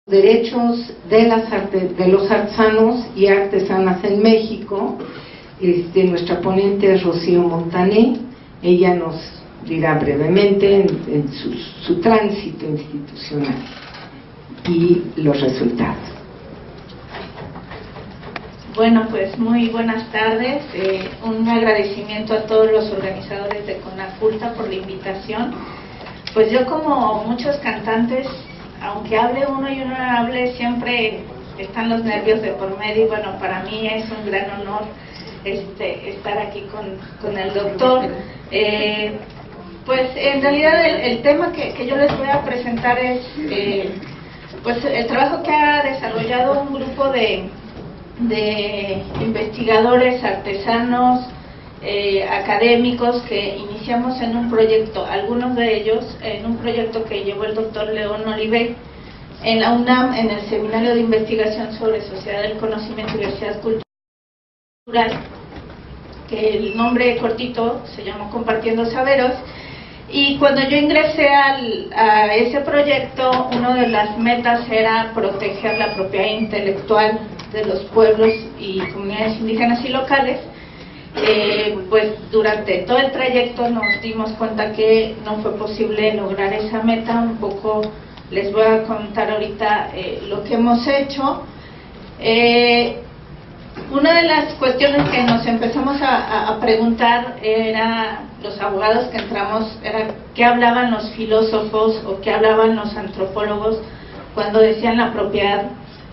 derechos de los artesanos y artesanas en México. Nuestra ponente es Rocío Montané. Ella nos dirá brevemente en su tránsito institucional y los resultados. Bueno, pues muy buenas tardes. Un agradecimiento a todos los organizadores de Conaculta por la invitación. Pues yo, como muchos cantantes, aunque hable uno y uno hable, siempre están los nervios de por medio, y bueno, para mí es un gran honor estar aquí con el doctor. Pues en realidad el tema que yo les voy a presentar es pues el trabajo que ha desarrollado un grupo de investigadores, artesanos, académicos, que iniciamos en un proyecto, algunos de ellos en un proyecto que llevó el doctor León Oliver en la UNAM, en el Seminario de Investigación sobre Sociedad del Conocimiento y Diversidad Cultural, que el nombre cortito se llamó Compartiendo Saberes. Y cuando yo ingresé a ese proyecto, una de las metas era proteger la propiedad intelectual de los pueblos y comunidades indígenas y locales. Pues durante todo el trayecto nos dimos cuenta que no fue posible lograr esa meta. Un poco les voy a contar ahorita lo que hemos hecho. Una de las cuestiones que nos empezamos a preguntar era, los abogados que entramos, era qué hablaban los filósofos o qué hablaban los antropólogos cuando decían la propiedad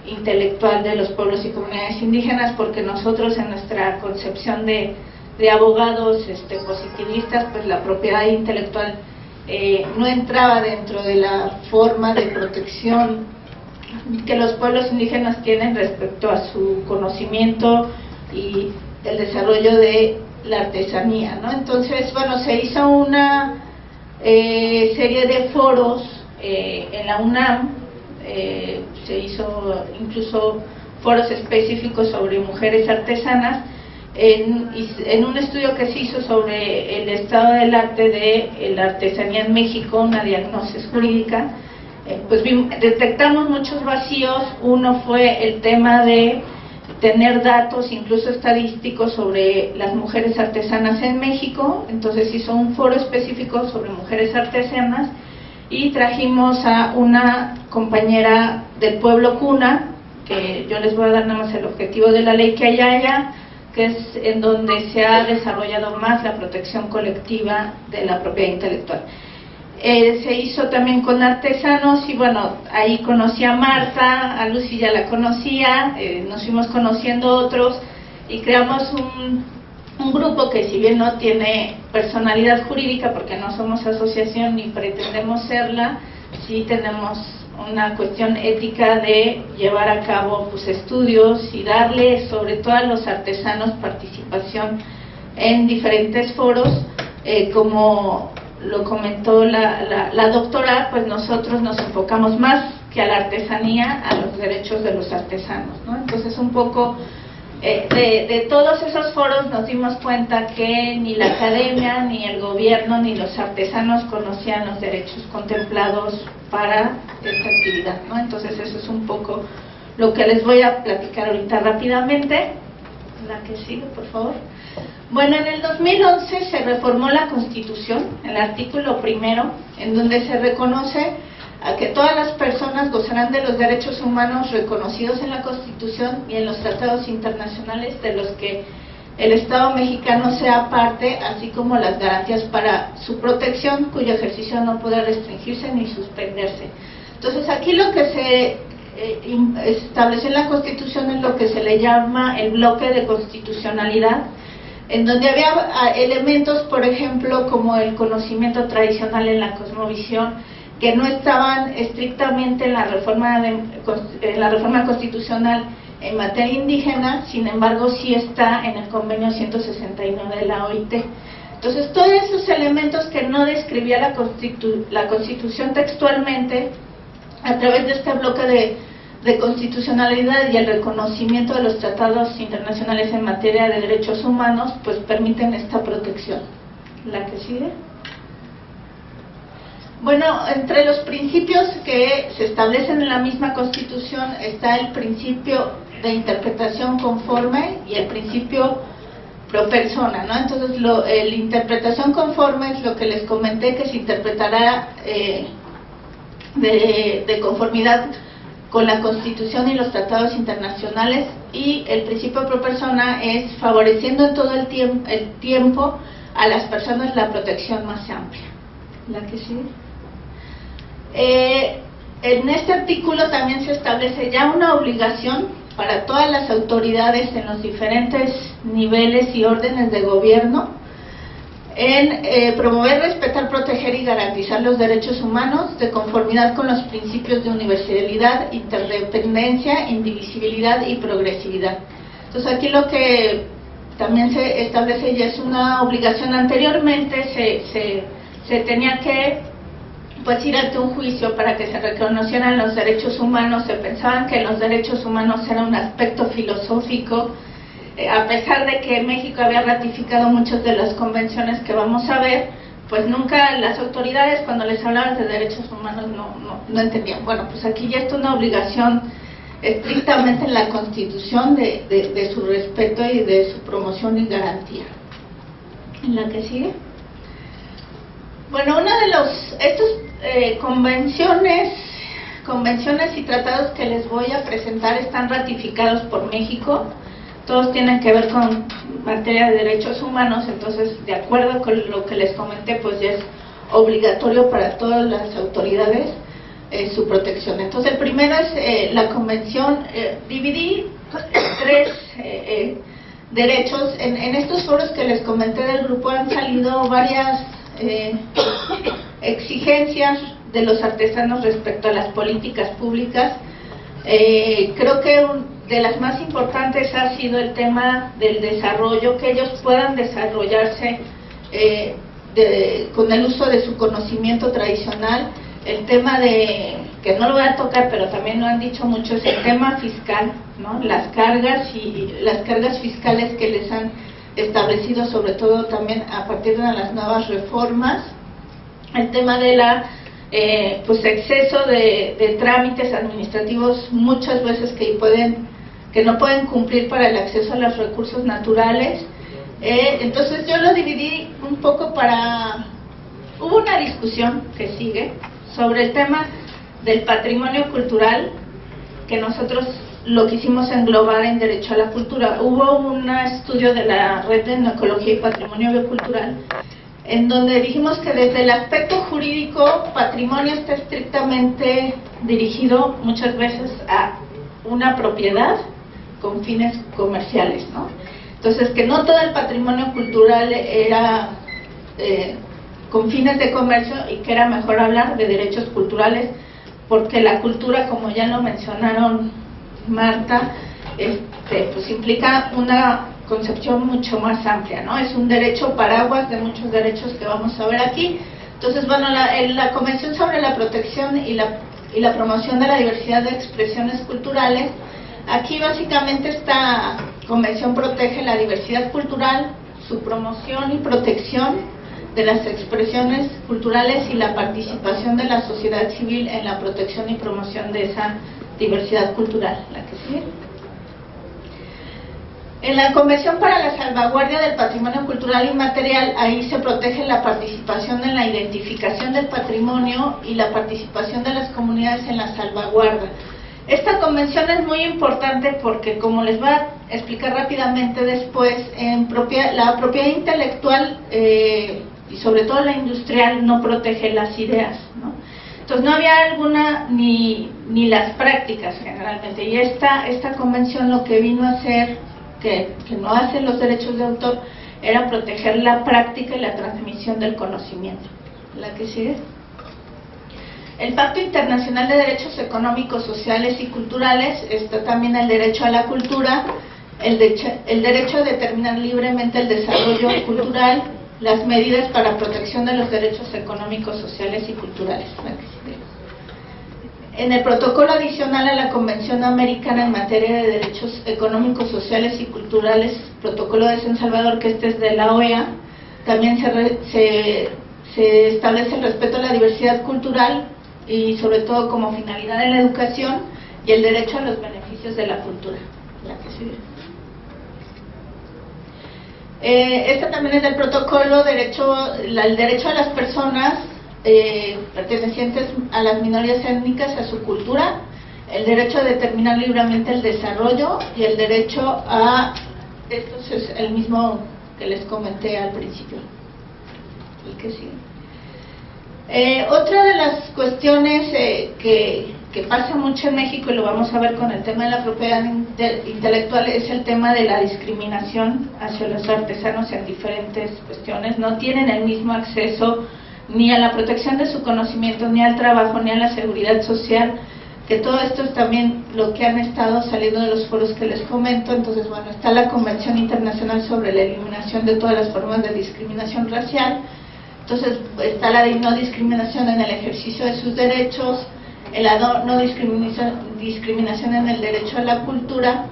intelectual de los pueblos y comunidades indígenas, porque nosotros, en nuestra concepción de abogados positivistas, pues la propiedad intelectual no entraba dentro de la forma de protección que los pueblos indígenas tienen respecto a su conocimiento y el desarrollo de la artesanía, ¿no? Entonces, bueno, se hizo una serie de foros en la UNAM. Se hizo incluso foros específicos sobre mujeres artesanas, en un estudio que se hizo sobre el estado del arte de la artesanía en México, una diagnosis jurídica. Pues detectamos muchos vacíos. Uno fue el tema de tener datos, incluso estadísticos, sobre las mujeres artesanas en México. Entonces hizo un foro específico sobre mujeres artesanas y trajimos a una compañera del pueblo Cuna, que yo les voy a dar nada más el objetivo de la ley que hay allá, que es en donde se ha desarrollado más la protección colectiva de la propiedad intelectual. Se hizo también con artesanos, y bueno, ahí conocí a Marta, a Lucy ya la conocía, nos fuimos conociendo otros y creamos un grupo que, si bien no tiene personalidad jurídica, porque no somos asociación ni pretendemos serla, sí tenemos una cuestión ética de llevar a cabo pues estudios y darle sobre todo a los artesanos participación en diferentes foros. Como lo comentó la doctora, pues nosotros nos enfocamos más que a la artesanía, a los derechos de los artesanos, ¿no? Entonces, un poco de todos esos foros nos dimos cuenta que ni la academia, ni el gobierno, ni los artesanos conocían los derechos contemplados para esta actividad, ¿no? Entonces, eso es un poco lo que les voy a platicar ahorita rápidamente. La que sigue, por favor. Bueno, en el 2011 se reformó la Constitución, el artículo primero, en donde se reconoce a que todas las personas gozarán de los derechos humanos reconocidos en la Constitución y en los tratados internacionales de los que el Estado mexicano sea parte, así como las garantías para su protección, cuyo ejercicio no puede restringirse ni suspenderse. Entonces, aquí lo que se estableció en la Constitución es lo que se le llama el bloque de constitucionalidad, en donde había elementos, por ejemplo, como el conocimiento tradicional en la cosmovisión, que no estaban estrictamente en la reforma constitucional en materia indígena. Sin embargo, sí está en el convenio 169 de la OIT. Entonces, todos esos elementos que no describía la Constitución textualmente, a través de este bloque de constitucionalidad y el reconocimiento de los tratados internacionales en materia de derechos humanos, pues permiten esta protección. La que sigue. Bueno, entre los principios que se establecen en la misma Constitución está el principio de interpretación conforme y el principio pro persona, ¿no? Entonces, la interpretación conforme es lo que les comenté, que se interpretará de conformidad con la Constitución y los tratados internacionales, y el principio pro persona es favoreciendo en todo el tiempo a las personas la protección más amplia. ¿La que sigue? En este artículo también se establece ya una obligación para todas las autoridades en los diferentes niveles y órdenes de gobierno en promover, respetar, proteger y garantizar los derechos humanos de conformidad con los principios de universalidad, interdependencia, indivisibilidad y progresividad. Entonces, aquí lo que también se establece ya es una obligación. Anteriormente se tenía que ir ante un juicio para que se reconocieran los derechos humanos. Se pensaban que los derechos humanos eran un aspecto filosófico, a pesar de que México había ratificado muchas de las convenciones que vamos a ver, pues nunca las autoridades, cuando les hablaban de derechos humanos, no entendían. Bueno, pues aquí ya está una obligación estrictamente en la Constitución de su respeto y de su promoción y garantía. ¿En la que sigue? Bueno, una de estos convenciones y tratados que les voy a presentar están ratificados por México. Todos tienen que ver con materia de derechos humanos, entonces, de acuerdo con lo que les comenté, pues ya es obligatorio para todas las autoridades su protección. Entonces, el primero es la convención. Dividí tres derechos. En estos foros que les comenté del grupo han salido varias exigencias de los artesanos respecto a las políticas públicas. Creo que de las más importantes ha sido el tema del desarrollo, que ellos puedan desarrollarse con el uso de su conocimiento tradicional. El tema que no lo voy a tocar, pero también lo han dicho mucho, es el tema fiscal, ¿no? Las cargas fiscales que les han establecido, sobre todo también a partir de las nuevas reformas. El tema de exceso de trámites administrativos, muchas veces que no pueden cumplir para el acceso a los recursos naturales. Entonces yo lo dividí un poco hubo una discusión que sigue sobre el tema del patrimonio cultural, que nosotros lo quisimos englobar en derecho a la cultura. Hubo un estudio de la Red de Ecología y Patrimonio Biocultural, en donde dijimos que desde el aspecto jurídico, patrimonio está estrictamente dirigido muchas veces a una propiedad con fines comerciales, ¿no? Entonces, que no todo el patrimonio cultural era con fines de comercio, y que era mejor hablar de derechos culturales, porque la cultura, como ya lo mencionaron Marta, pues implica una concepción mucho más amplia, ¿no? Es un derecho paraguas de muchos derechos que vamos a ver aquí. Entonces, bueno, la Convención sobre la Protección y la Promoción de la Diversidad de Expresiones Culturales, aquí básicamente esta convención protege la diversidad cultural, su promoción y protección de las expresiones culturales y la participación de la sociedad civil en la protección y promoción de esa diversidad cultural. ¿La que sigue? En la Convención para la Salvaguardia del Patrimonio Cultural Inmaterial, ahí se protege la participación en la identificación del patrimonio y la participación de las comunidades en la salvaguarda. Esta convención es muy importante porque, como les voy a explicar rápidamente después, la propiedad intelectual y sobre todo la industrial no protege las ideas, ¿no? Entonces no había alguna ni las prácticas generalmente, y esta convención lo que vino a hacer, que no hacen los derechos de autor, era proteger la práctica y la transmisión del conocimiento. ¿La que sigue? El Pacto Internacional de Derechos Económicos, Sociales y Culturales, está también el derecho a la cultura, el derecho a determinar libremente el desarrollo cultural, las medidas para protección de los derechos económicos, sociales y culturales. En el protocolo adicional a la Convención Americana en materia de derechos económicos, sociales y culturales, protocolo de San Salvador, que es de la OEA, también se se establece el respeto a la diversidad cultural y sobre todo como finalidad de la educación y el derecho a los beneficios de la cultura. La que sigue. Esta también es del protocolo, el derecho a las personas pertenecientes a las minorías étnicas a su cultura, el derecho a determinar libremente el desarrollo y el derecho a, esto es el mismo que les comenté al principio. El que sigue. Otra de las cuestiones que pasa mucho en México, y lo vamos a ver con el tema de la propiedad intelectual, es el tema de la discriminación hacia los artesanos en diferentes cuestiones. No tienen el mismo acceso ni a la protección de su conocimiento, ni al trabajo, ni a la seguridad social, que todo esto es también lo que han estado saliendo de los foros que les comento. Entonces, bueno, está la Convención Internacional sobre la Eliminación de todas las formas de discriminación racial. Entonces, está la no discriminación en el ejercicio de sus derechos, la no discriminación en el derecho a la cultura,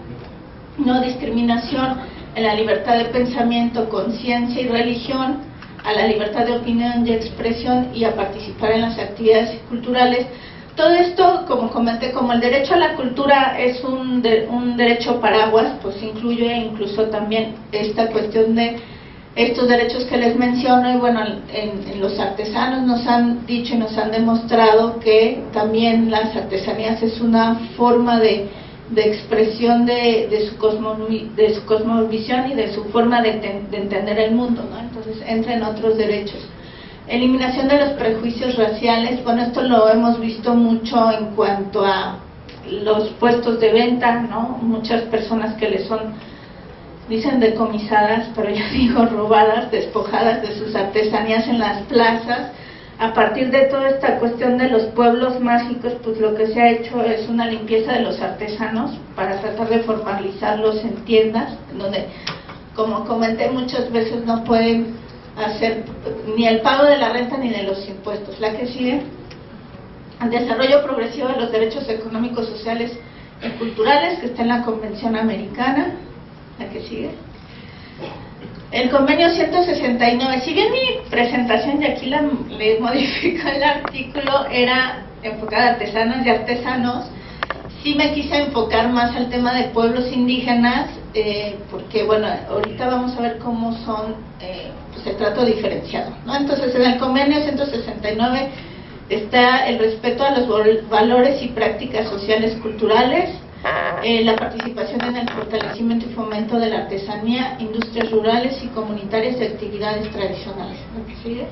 no discriminación en la libertad de pensamiento, conciencia y religión, a la libertad de opinión y expresión y a participar en las actividades culturales. Todo esto, como comenté, como el derecho a la cultura es un derecho paraguas, pues incluye incluso también esta cuestión de estos derechos que les menciono. Y bueno, en los artesanos nos han dicho y nos han demostrado que también las artesanías es una forma de expresión de su cosmovisión y de su forma de entender el mundo, ¿no? Entonces entra en otros derechos. Eliminación de los prejuicios raciales, bueno, esto lo hemos visto mucho en cuanto a los puestos de venta, ¿no? Muchas personas que les son, dicen decomisadas, pero yo digo robadas, despojadas de sus artesanías en las plazas. A partir de toda esta cuestión de los pueblos mágicos, pues lo que se ha hecho es una limpieza de los artesanos para tratar de formalizarlos en tiendas, donde, como comenté, muchas veces no pueden hacer ni el pago de la renta ni de los impuestos. La que sigue, el desarrollo progresivo de los derechos económicos, sociales y culturales, que está en la Convención Americana. La que sigue, el convenio 169. Si bien mi presentación, y aquí le modifico el artículo, era enfocada a artesanas y artesanos, sí me quise enfocar más al tema de pueblos indígenas, porque bueno, ahorita vamos a ver cómo son pues el trato diferenciado, ¿no? Entonces, en el convenio 169 está el respeto a los valores y prácticas sociales culturales, la participación en el fortalecimiento y fomento de la artesanía, industrias rurales y comunitarias y actividades tradicionales. ¿Sigue?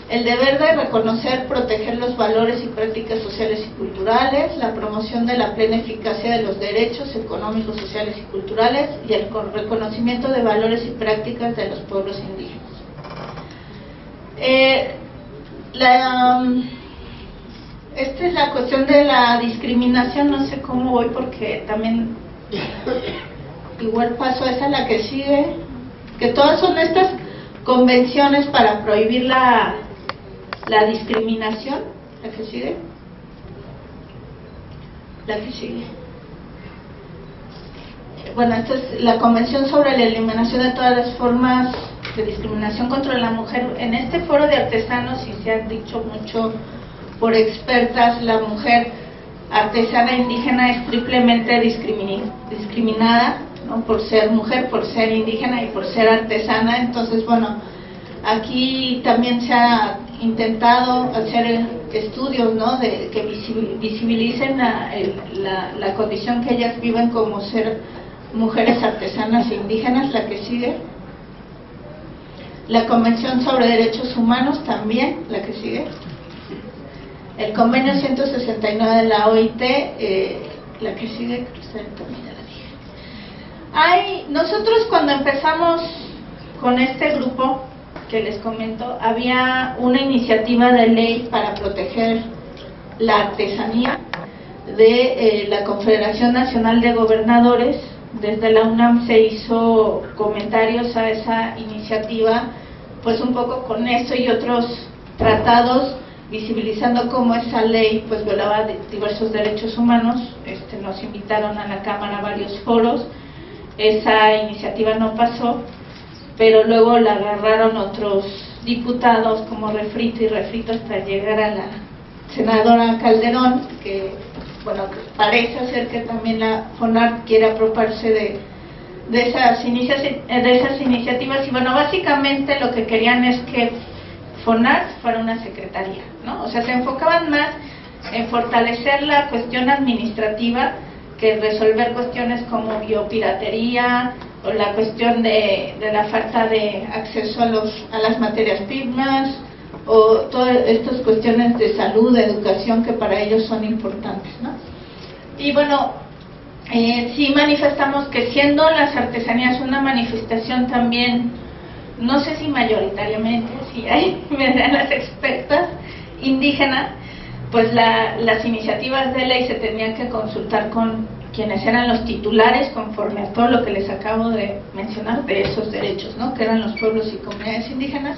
El deber de reconocer, proteger los valores y prácticas sociales y culturales, la promoción de la plena eficacia de los derechos económicos, sociales y culturales y el reconocimiento de valores y prácticas de los pueblos indígenas. Esta es la cuestión de la discriminación. No sé cómo voy porque también igual paso a esa, la que sigue, que todas son estas convenciones para prohibir la discriminación. La que sigue, la que sigue. Bueno, esta es la Convención sobre la Eliminación de todas las formas de discriminación contra la mujer. En este foro de artesanos, y se ha dicho mucho por expertas, la mujer artesana indígena es triplemente discriminada, ¿no? Por ser mujer, por ser indígena y por ser artesana. Entonces, bueno, aquí también se ha intentado hacer estudios, ¿no? Que visibilicen la condición que ellas viven como ser mujeres artesanas e indígenas. La que sigue, la Convención sobre Derechos Humanos también. La que sigue, el convenio 169 de la OIT. La que sigue, también la dije. Nosotros cuando empezamos con este grupo que les comento, había una iniciativa de ley para proteger la artesanía de la Confederación Nacional de Gobernadores. Desde la UNAM se hizo comentarios a esa iniciativa, pues un poco con eso y otros tratados, visibilizando cómo esa ley pues violaba diversos derechos humanos. Nos invitaron a la Cámara a varios foros. Esa iniciativa no pasó, pero luego la agarraron otros diputados como refrito y refrito hasta llegar a la senadora Calderón, que bueno, parece ser que también la FONART quiere apropiarse de esas iniciativas, y bueno, básicamente lo que querían es que FONART fuera una secretaría, ¿no? O sea, se enfocaban más en fortalecer la cuestión administrativa que resolver cuestiones como biopiratería o la cuestión de la falta de acceso a las materias primas, o todas estas cuestiones de salud, de educación, que para ellos son importantes, ¿no? Y bueno, sí manifestamos que siendo las artesanías una manifestación también, no sé si mayoritariamente, si hay, me dirán las expertas, indígena, pues las iniciativas de ley se tenían que consultar con quienes eran los titulares conforme a todo lo que les acabo de mencionar de esos derechos, ¿no? Que eran los pueblos y comunidades indígenas.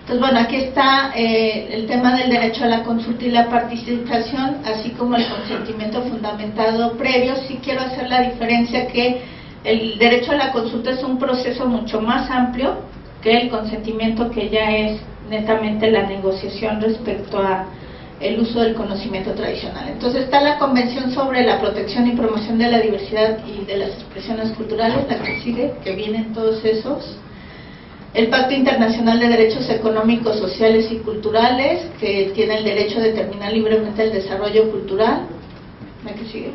Entonces, bueno, aquí está el tema del derecho a la consulta y la participación, así como el consentimiento fundamentado previo. Sí quiero hacer la diferencia que el derecho a la consulta es un proceso mucho más amplio que el consentimiento, que ya es netamente la negociación respecto a el uso del conocimiento tradicional. Entonces está la Convención sobre la protección y promoción de la diversidad y de las expresiones culturales, la que sigue, que vienen todos esos. El Pacto Internacional de Derechos Económicos, Sociales y Culturales, que tiene el derecho a determinar libremente el desarrollo cultural, la que sigue.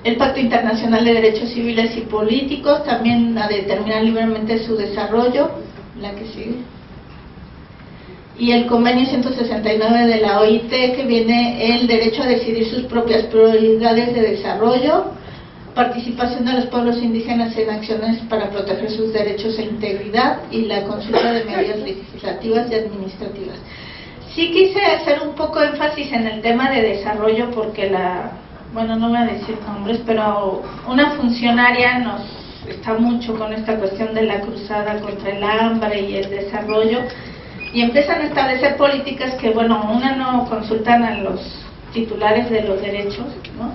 El Pacto Internacional de Derechos Civiles y Políticos, también a determinar libremente su desarrollo, la que sigue. Y el Convenio 169 de la OIT, que viene el derecho a decidir sus propias prioridades de desarrollo, participación de los pueblos indígenas en acciones para proteger sus derechos e integridad, y la consulta de medidas legislativas y administrativas. Sí quise hacer un poco énfasis en el tema de desarrollo porque bueno, no voy a decir nombres, pero una funcionaria nos está mucho con esta cuestión de la cruzada contra el hambre y el desarrollo, y empiezan a establecer políticas que, bueno, no consultan a los titulares de los derechos, ¿no?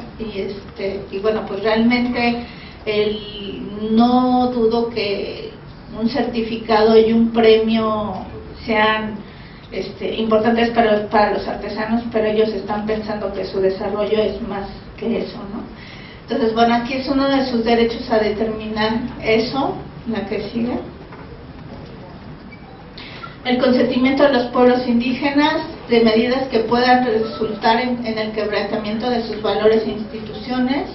Y bueno, pues realmente no dudo que un certificado y un premio sean importantes para los artesanos, pero ellos están pensando que su desarrollo es más que eso, ¿no? Entonces, bueno, aquí es uno de sus derechos a determinar eso, la que sigue. El consentimiento de los pueblos indígenas de medidas que puedan resultar en el quebrantamiento de sus valores e instituciones.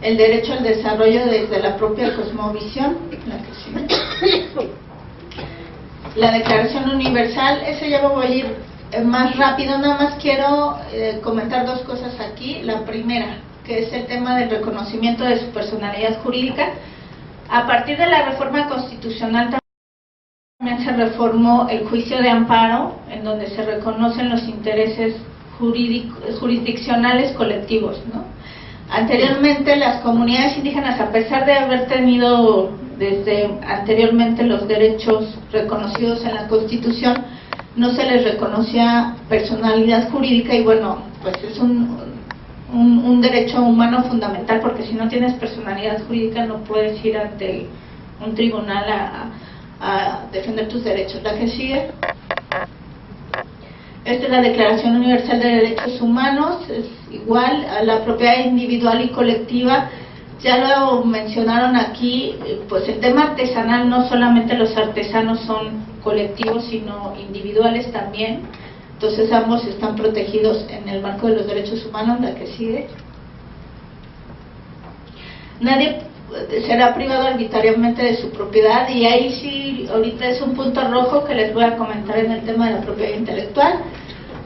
El derecho al desarrollo desde la propia cosmovisión, la que sigue. La Declaración Universal, ese ya voy a ir más rápido, nada más quiero comentar dos cosas aquí. La primera, que es el tema del reconocimiento de su personalidad jurídica. A partir de la reforma constitucional también se reformó el juicio de amparo, en donde se reconocen los intereses jurisdiccionales colectivos, ¿no? Anteriormente las comunidades indígenas, a pesar de haber tenido desde anteriormente los derechos reconocidos en la Constitución, no se les reconocía personalidad jurídica, y bueno, pues es un derecho humano fundamental, porque si no tienes personalidad jurídica no puedes ir ante un tribunal a defender tus derechos. La que sigue. Esta es la Declaración Universal de Derechos Humanos, es igual a la propiedad individual y colectiva. Ya lo mencionaron aquí, pues el tema artesanal, no solamente los artesanos son colectivos, sino individuales también. Entonces ambos están protegidos en el marco de los derechos humanos. La que sigue. Nadie será privado arbitrariamente de su propiedad, y ahí sí, ahorita es un punto rojo que les voy a comentar en el tema de la propiedad intelectual.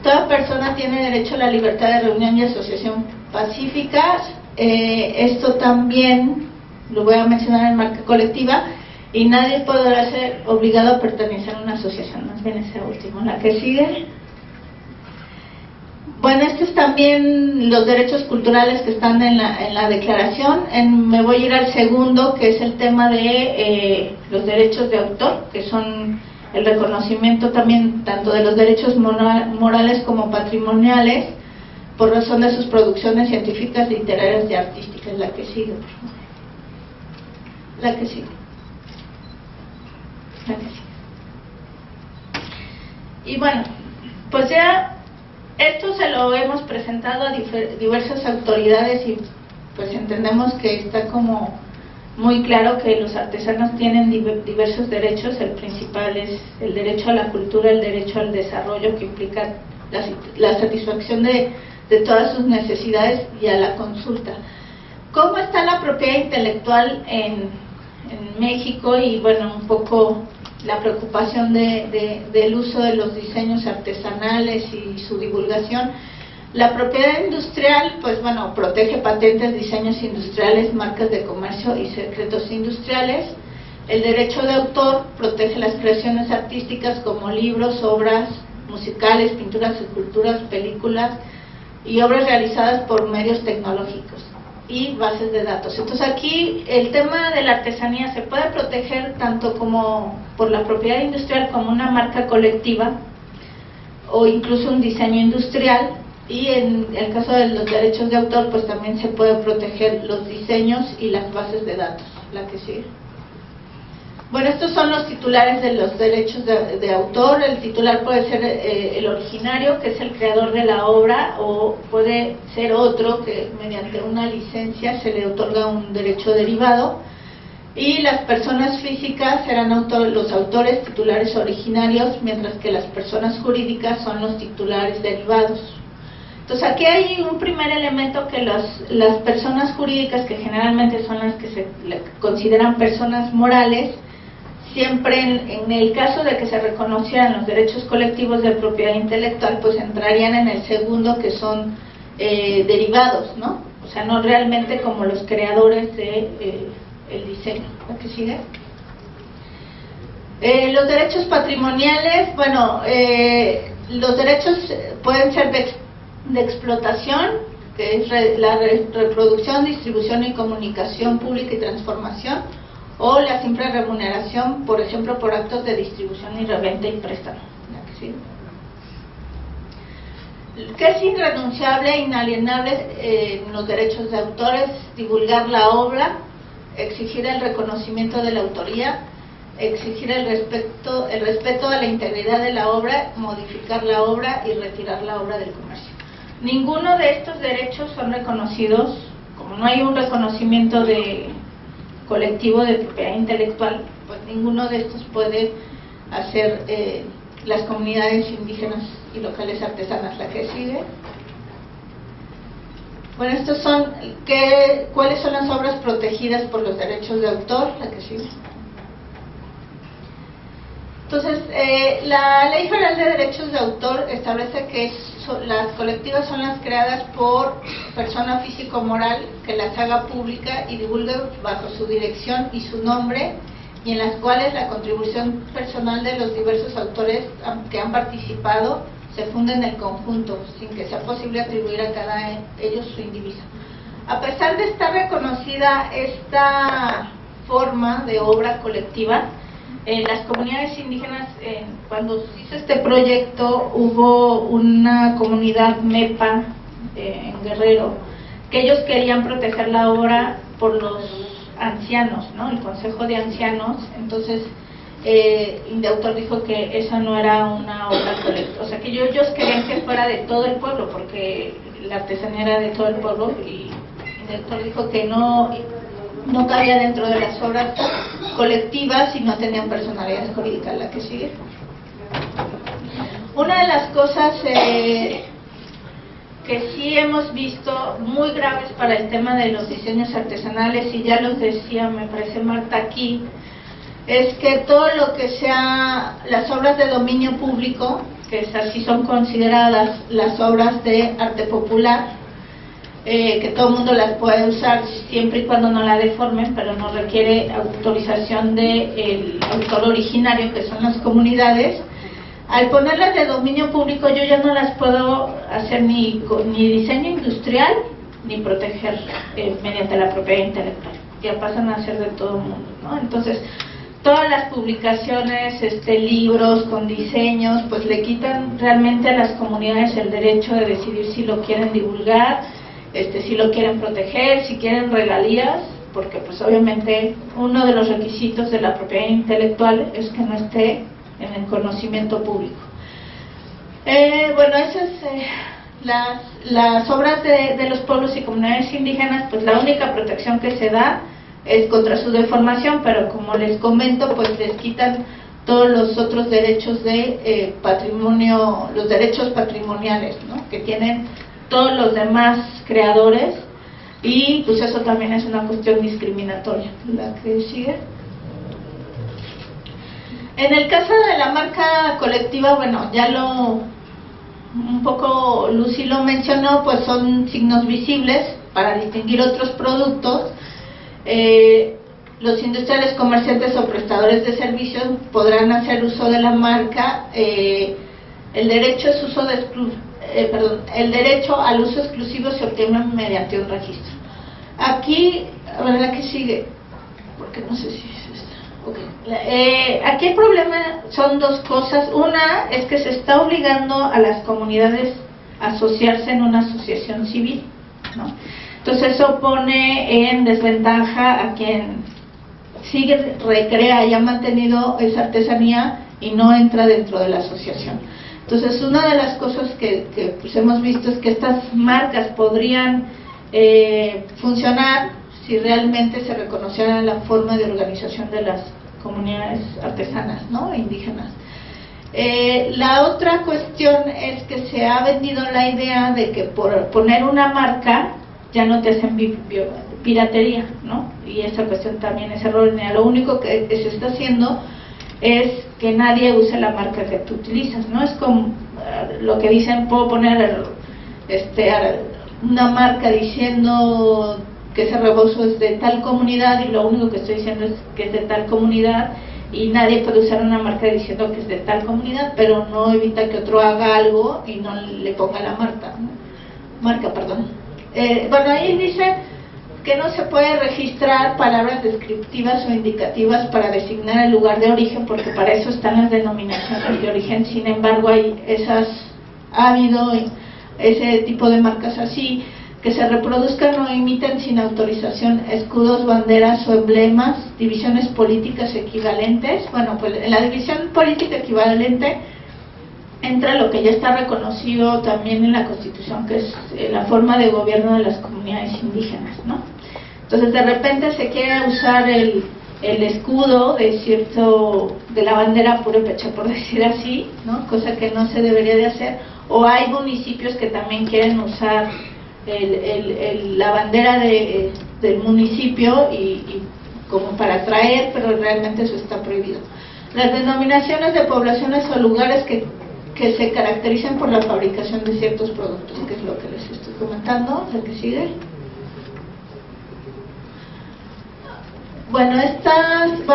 Toda persona tiene derecho a la libertad de reunión y asociación pacíficas. Esto también lo voy a mencionar en marca colectiva, y nadie podrá ser obligado a pertenecer a una asociación, más bien ese último. La que sigue. Bueno, estos también los derechos culturales que están en la declaración. Me voy a ir al segundo, que es el tema de los derechos de autor, que son el reconocimiento también tanto de los derechos morales como patrimoniales por razón de sus producciones científicas, literarias y artísticas. La que sigue, por favor. La que sigue. La que sigue. Y bueno, pues ya esto se lo hemos presentado a diversas autoridades y pues entendemos que está como muy claro que los artesanos tienen diversos derechos. El principal es el derecho a la cultura, el derecho al desarrollo, que implica la satisfacción de todas sus necesidades, y a la consulta. ¿Cómo está la propiedad intelectual en México? Y bueno, un poco la preocupación del uso de los diseños artesanales y su divulgación. La propiedad industrial, pues bueno, protege patentes, diseños industriales, marcas de comercio y secretos industriales. El derecho de autor protege las creaciones artísticas como libros, obras musicales, pinturas, esculturas, películas y obras realizadas por medios tecnológicos y bases de datos. Entonces aquí el tema de la artesanía se puede proteger tanto como por la propiedad industrial como una marca colectiva o incluso un diseño industrial, y en el caso de los derechos de autor pues también se puede proteger los diseños y las bases de datos. La que sigue. Bueno, estos son los titulares de los derechos de autor. El titular puede ser el originario, que es el creador de la obra, o puede ser otro que mediante una licencia se le otorga un derecho derivado. Y las personas físicas serán los autores titulares originarios, mientras que las personas jurídicas son los titulares derivados. Entonces aquí hay un primer elemento, que las personas jurídicas, que generalmente son las que se consideran personas morales, siempre en el caso de que se reconocieran los derechos colectivos de propiedad intelectual, pues entrarían en el segundo, que son derivados, ¿no? O sea, no realmente como los creadores de el diseño. ¿La que sigue? Los derechos patrimoniales, bueno, los derechos pueden ser de explotación, que es la reproducción, distribución y comunicación pública y transformación, o la simple remuneración, por ejemplo, por actos de distribución y reventa y préstamo. ¿Sí? ¿Qué es irrenunciable e inalienable en los derechos de autores? Divulgar la obra, exigir el reconocimiento de la autoría, exigir el respeto a la integridad de la obra, modificar la obra y retirar la obra del comercio. Ninguno de estos derechos son reconocidos, como no hay un reconocimiento colectivo de propiedad intelectual, pues ninguno de estos puede hacer las comunidades indígenas y locales artesanas. La que sigue. Bueno, estos son cuáles son las obras protegidas por los derechos de autor. La que sigue. Entonces, la Ley Federal de Derechos de Autor establece que las colectivas son las creadas por persona físico o moral que las haga pública y divulgue bajo su dirección y su nombre, y en las cuales la contribución personal de los diversos autores que han participado se funde en el conjunto, sin que sea posible atribuir a cada ellos su indiviso. A pesar de estar reconocida esta forma de obra colectiva, las comunidades indígenas, cuando se hizo este proyecto, hubo una comunidad MEPA en Guerrero, que ellos querían proteger la obra por los ancianos, ¿no? El Consejo de Ancianos. Entonces Indautor dijo que esa no era una obra colectiva, o sea que ellos querían que fuera de todo el pueblo, porque la artesanía era de todo el pueblo, y Indautor dijo que no cabía dentro de las obras colectivas y no tenían personalidad jurídica. La que sigue. Una de las cosas que sí hemos visto muy graves para el tema de los diseños artesanales, y ya los decía, me parece, Marta aquí, es que todo lo que sea las obras de dominio público, que es así son consideradas las obras de arte popular, que todo el mundo las puede usar siempre y cuando no la deformen, pero no requiere autorización del autor originario, que son las comunidades. Al ponerlas de dominio público, yo ya no las puedo hacer ni diseño industrial ni proteger mediante la propiedad intelectual, ya pasan a ser de todo el mundo, ¿no? Entonces todas las publicaciones, libros con diseños, pues le quitan realmente a las comunidades el derecho de decidir si lo quieren divulgar, si lo quieren proteger, si quieren regalías, porque pues obviamente uno de los requisitos de la propiedad intelectual es que no esté en el conocimiento público. Bueno, esas las obras de los pueblos y comunidades indígenas, pues la única protección que se da es contra su deformación, pero como les comento, pues les quitan todos los otros derechos de patrimonio, los derechos patrimoniales, ¿no?, que tienen todos los demás creadores, y pues eso también es una cuestión discriminatoria. La que sigue. En el caso de la marca colectiva, bueno, ya un poco Lucy lo mencionó, pues son signos visibles para distinguir otros productos. Los industriales, comerciantes o prestadores de servicios podrán hacer uso de la marca. El derecho al uso exclusivo se obtiene mediante un registro. Aquí, a ver, la que sigue, porque no sé si es esta. Okay. Aquí el problema son dos cosas. Una es que se está obligando a las comunidades a asociarse en una asociación civil, ¿no? Entonces eso pone en desventaja a quien sigue, recrea y ha mantenido esa artesanía y no entra dentro de la asociación. Entonces una de las cosas que pues hemos visto es que estas marcas podrían funcionar si realmente se reconociera la forma de organización de las comunidades artesanas, ¿no?, indígenas. La otra cuestión es que se ha vendido la idea de que por poner una marca ya no te hacen piratería, ¿no? Y esa cuestión también es errónea. Lo único que se está haciendo es que nadie use la marca que tú utilizas, ¿no? Es como lo que dicen, puedo poner una marca diciendo que ese rebozo es de tal comunidad, y lo único que estoy diciendo es que es de tal comunidad, y nadie puede usar una marca diciendo que es de tal comunidad, pero no evita que otro haga algo y no le ponga la marca, ¿no? Bueno, ahí dice que no se puede registrar palabras descriptivas o indicativas para designar el lugar de origen, porque para eso están las denominaciones de origen. Sin embargo, ha habido ese tipo de marcas así, que se reproduzcan o imiten sin autorización escudos, banderas o emblemas, divisiones políticas equivalentes. Bueno, pues en la división política equivalente entra lo que ya está reconocido también en la Constitución, que es la forma de gobierno de las comunidades indígenas, ¿no? Entonces de repente se quiere usar el escudo de la bandera purépecha, por decir así, ¿no?, cosa que no se debería de hacer. O hay municipios que también quieren usar la bandera del municipio y como para atraer, pero realmente eso está prohibido. Las denominaciones de poblaciones o lugares que se caracterizan por la fabricación de ciertos productos, que es lo que les estoy comentando. El que sigue. Bueno,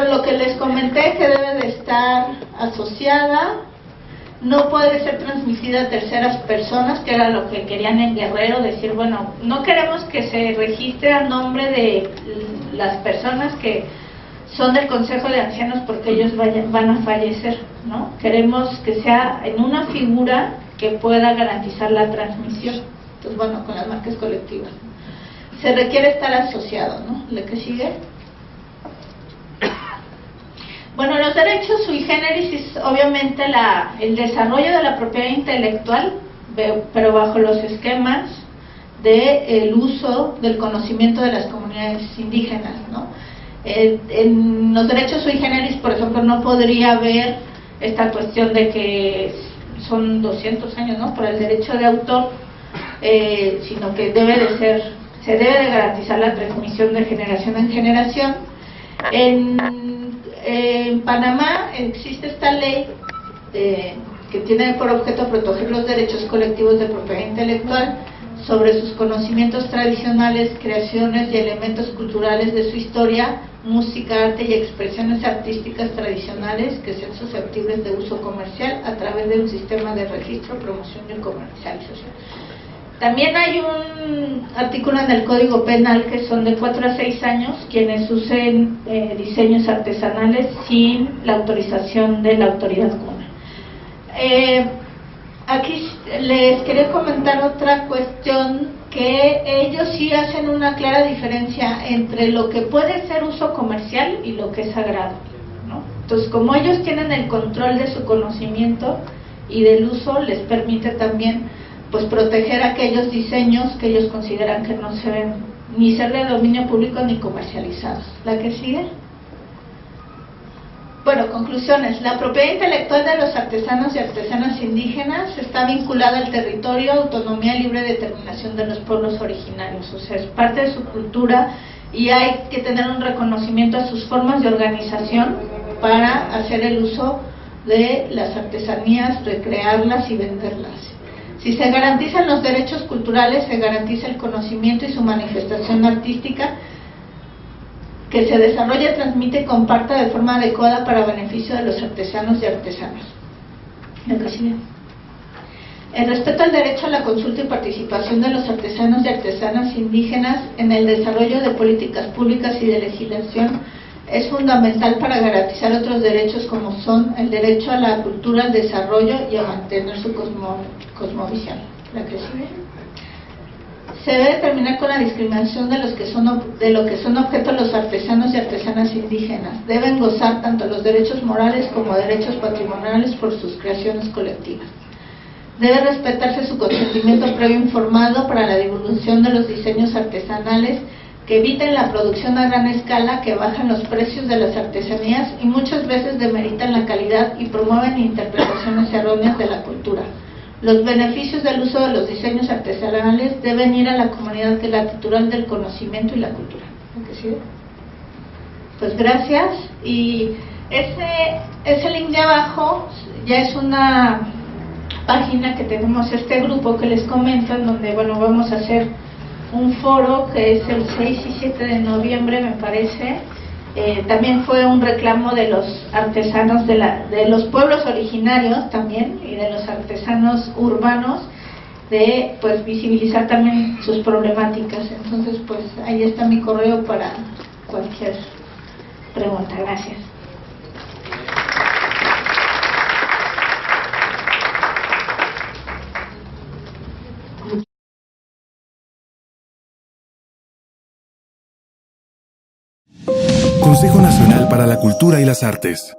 lo que les comenté, que debe de estar asociada, no puede ser transmitida a terceras personas, que era lo que querían en Guerrero, decir, bueno, no queremos que se registre a nombre de las personas que son del Consejo de Ancianos porque ellos van a fallecer, ¿no? Queremos que sea en una figura que pueda garantizar la transmisión. Entonces, bueno, con las marcas colectivas se requiere estar asociado, ¿no? ¿Lo que sigue? Bueno, los derechos sui generis es obviamente el desarrollo de la propiedad intelectual, pero bajo los esquemas del uso del conocimiento de las comunidades indígenas, ¿no? En los derechos sui generis, por ejemplo, no podría haber esta cuestión de que son 200 años, ¿no?, por el derecho de autor, sino que se debe de garantizar la transmisión de generación en generación. En Panamá existe esta ley que tiene por objeto proteger los derechos colectivos de propiedad intelectual sobre sus conocimientos tradicionales, creaciones y elementos culturales de su historia, música, arte y expresiones artísticas tradicionales que sean susceptibles de uso comercial a través de un sistema de registro, promoción y comercialización. También hay un artículo en el Código Penal que son de 4 a 6 años quienes usen diseños artesanales sin la autorización de la autoridad cuna. Aquí les quería comentar otra cuestión, que ellos sí hacen una clara diferencia entre lo que puede ser uso comercial y lo que es sagrado, ¿no? Entonces, como ellos tienen el control de su conocimiento, y del uso les permite también pues proteger aquellos diseños que ellos consideran que no se ven ni ser de dominio público ni comercializados. ¿La que sigue? Bueno, conclusiones. La propiedad intelectual de los artesanos y artesanas indígenas está vinculada al territorio, autonomía y libre determinación de los pueblos originarios, o sea, es parte de su cultura y hay que tener un reconocimiento a sus formas de organización para hacer el uso de las artesanías, recrearlas y venderlas. Si se garantizan los derechos culturales, se garantiza el conocimiento y su manifestación artística, que se desarrolla, transmite y comparta de forma adecuada para beneficio de los artesanos y artesanas. El respeto al derecho a la consulta y participación de los artesanos y artesanas indígenas en el desarrollo de políticas públicas y de legislación es fundamental para garantizar otros derechos como son el derecho a la cultura, al desarrollo y a mantener su cosmovisión. ¿La que sigue? Se debe terminar con la discriminación de lo que son objeto los artesanos y artesanas indígenas. Deben gozar tanto los derechos morales como derechos patrimoniales por sus creaciones colectivas. Debe respetarse su consentimiento previo informado para la divulgación de los diseños artesanales que eviten la producción a gran escala, que bajan los precios de las artesanías y muchas veces demeritan la calidad y promueven interpretaciones erróneas de la cultura. Los beneficios del uso de los diseños artesanales deben ir a la comunidad que es la titular del conocimiento y la cultura. ¿Sí? Pues gracias. Y ese link de abajo ya es una página que tenemos este grupo que les comento, en donde bueno, vamos a hacer un foro que es el 6 y 7 de noviembre me parece. También fue un reclamo de los artesanos de los pueblos originarios también y de los artesanos urbanos de pues visibilizar también sus problemáticas. Entonces pues ahí está mi correo para cualquier pregunta. Gracias. Consejo Nacional para la Cultura y las Artes.